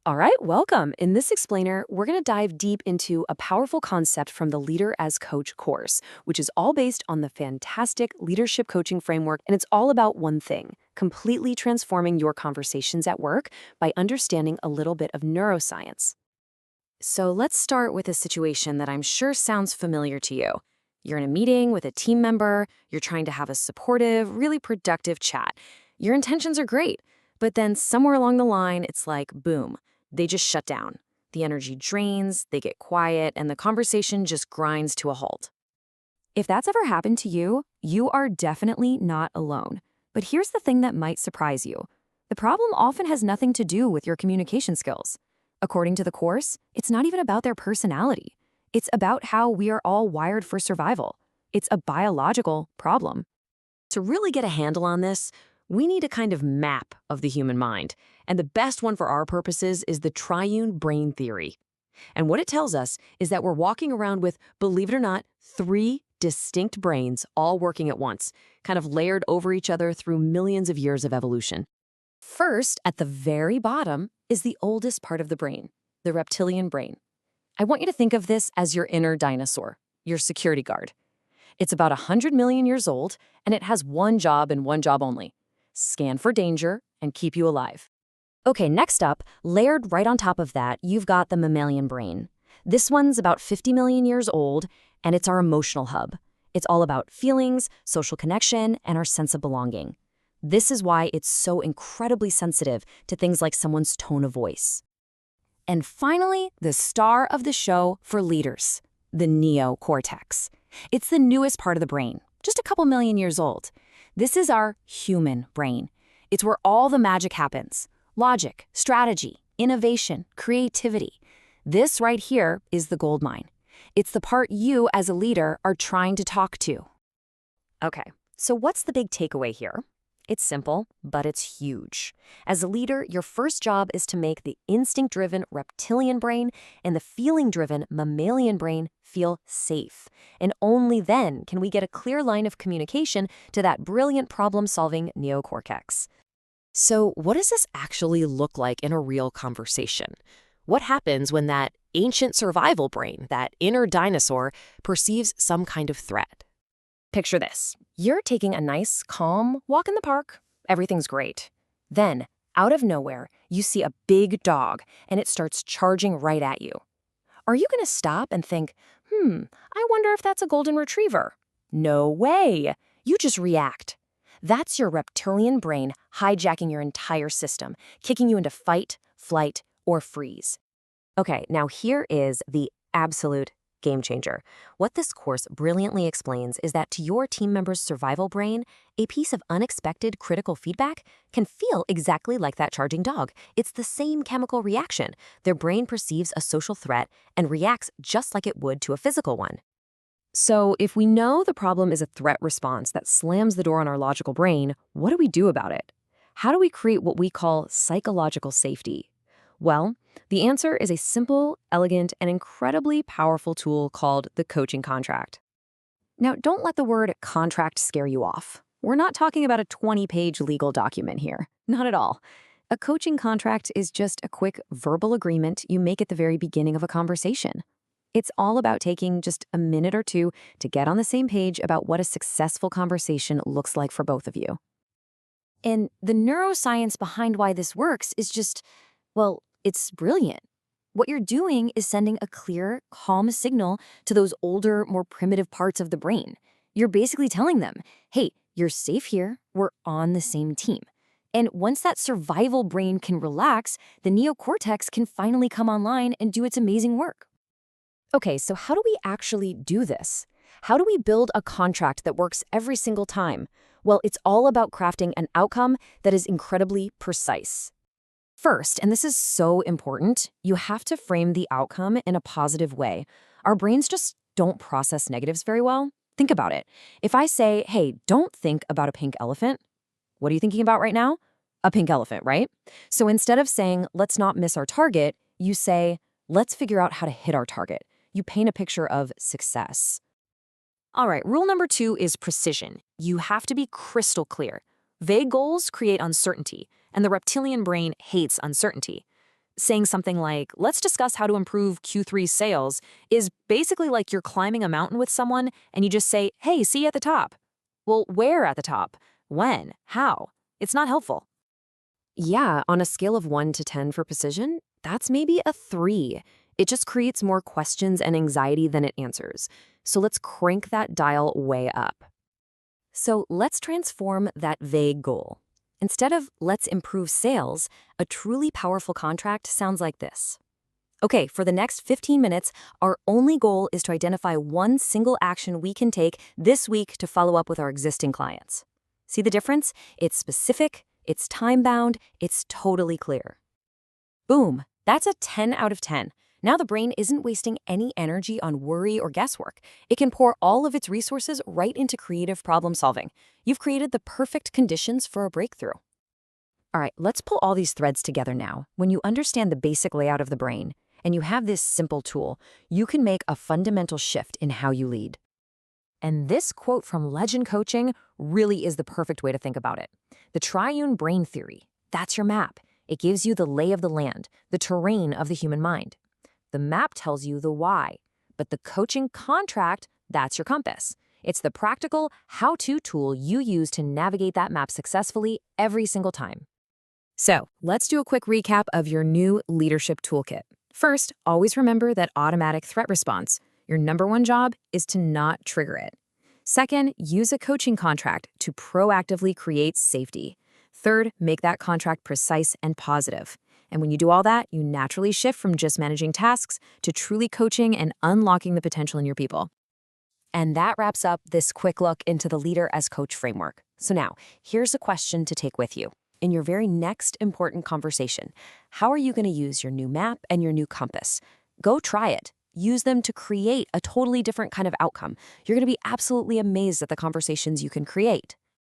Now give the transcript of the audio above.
All right, welcome. In this explainer, we're going to dive deep into a powerful concept from the Leader as Coach course, which is all based on the fantastic leadership coaching framework. And it's all about one thing: completely transforming your conversations at work by understanding a little bit of neuroscience. So let's start with a situation that I'm sure sounds familiar to you. You're in a meeting with a team member, you're trying to have a supportive, really productive chat. Your intentions are great, but then somewhere along the line, it's like boom, they just shut down. The energy drains, they get quiet, and the conversation just grinds to a halt. If that's ever happened to you, you are definitely not alone. But here's the thing that might surprise you: the problem often has nothing to do with your communication skills. According to the course, it's not even about their personality. It's about how we are all wired for survival. It's a biological problem. To really get a handle on this, we need a kind of map of the human mind. And the best one for our purposes is the triune brain theory. And what it tells us is that we're walking around with, believe it or not, three distinct brains all working at once, kind of layered over each other through millions of years of evolution. First, at the very bottom, is the oldest part of the brain, the reptilian brain. I want you to think of this as your inner dinosaur, your security guard. It's about 100 million years old, and it has one job and one job only: scan for danger and keep you alive. Okay, next up, layered right on top of that, you've got the mammalian brain. This one's about 50 million years old, and it's our emotional hub. It's all about feelings, social connection, and our sense of belonging. This is why it's so incredibly sensitive to things like someone's tone of voice. And finally, the star of the show for leaders, the neocortex. It's the newest part of the brain, just a couple million years old. This is our human brain. It's where all the magic happens: logic, strategy, innovation, creativity. This right here is the gold mine. It's the part you, as a leader, are trying to talk to. Okay, so what's the big takeaway here? It's simple, but it's huge. As a leader, your first job is to make the instinct-driven reptilian brain and the feeling-driven mammalian brain feel safe. And only then can we get a clear line of communication to that brilliant problem-solving neocortex. So what does this actually look like in a real conversation? What happens when that ancient survival brain, that inner dinosaur, perceives some kind of threat? Picture this. You're taking a nice, calm walk in the park. Everything's great. Then, out of nowhere, you see a big dog, and it starts charging right at you. Are you going to stop and think, I wonder if that's a golden retriever? No way. You just react. That's your reptilian brain hijacking your entire system, kicking you into fight, flight, or freeze. Okay, now here is the absolute game changer. What this course brilliantly explains is that to your team member's survival brain, a piece of unexpected critical feedback can feel exactly like that charging dog. It's the same chemical reaction. Their brain perceives a social threat and reacts just like it would to a physical one. So if we know the problem is a threat response that slams the door on our logical brain, what do we do about it? How do we create what we call psychological safety? Well, the answer is a simple, elegant, and incredibly powerful tool called the coaching contract. Now, don't let the word contract scare you off. We're not talking about a 20-page legal document here. Not at all. A coaching contract is just a quick verbal agreement you make at the very beginning of a conversation. It's all about taking just a minute or two to get on the same page about what a successful conversation looks like for both of you. And the neuroscience behind why this works is just, well, it's brilliant. What you're doing is sending a clear, calm signal to those older, more primitive parts of the brain. You're basically telling them, hey, you're safe here, we're on the same team. And once that survival brain can relax, the neocortex can finally come online and do its amazing work. Okay, so how do we actually do this? How do we build a contract that works every single time? Well, it's all about crafting an outcome that is incredibly precise. First, and this is so important, you have to frame the outcome in a positive way. Our brains just don't process negatives very well. Think about it. If I say, hey, don't think about a pink elephant, what are you thinking about right now? A pink elephant, right? So instead of saying, let's not miss our target, you say, let's figure out how to hit our target. You paint a picture of success. All right, rule number 2 is precision. You have to be crystal clear. Vague goals create uncertainty, and the reptilian brain hates uncertainty. Saying something like, let's discuss how to improve Q3 sales, is basically like you're climbing a mountain with someone and you just say, hey, see you at the top. Well, where at the top? When? How? It's not helpful. Yeah, on a scale of 1 to 10 for precision, that's maybe a 3. It just creates more questions and anxiety than it answers. So let's crank that dial way up. So let's transform that vague goal. Instead of let's improve sales, a truly powerful contract sounds like this. Okay, for the next 15 minutes, our only goal is to identify one single action we can take this week to follow up with our existing clients. See the difference? It's specific, it's time-bound, it's totally clear. Boom, that's a 10 out of 10. Now the brain isn't wasting any energy on worry or guesswork. It can pour all of its resources right into creative problem solving. You've created the perfect conditions for a breakthrough. All right, let's pull all these threads together now. When you understand the basic layout of the brain, and you have this simple tool, you can make a fundamental shift in how you lead. And this quote from Legend Coaching really is the perfect way to think about it. The triune brain theory, that's your map. It gives you the lay of the land, the terrain of the human mind. The map tells you the why, but the coaching contract, that's your compass. It's the practical, how-to tool you use to navigate that map successfully every single time. So, let's do a quick recap of your new leadership toolkit. First, always remember that automatic threat response. Your number one job is to not trigger it. Second, use a coaching contract to proactively create safety. Third, make that contract precise and positive. And when you do all that, you naturally shift from just managing tasks to truly coaching and unlocking the potential in your people. And that wraps up this quick look into the Leader as Coach framework. So now, here's a question to take with you. In your very next important conversation, how are you going to use your new map and your new compass? Go try it. Use them to create a totally different kind of outcome. You're going to be absolutely amazed at the conversations you can create.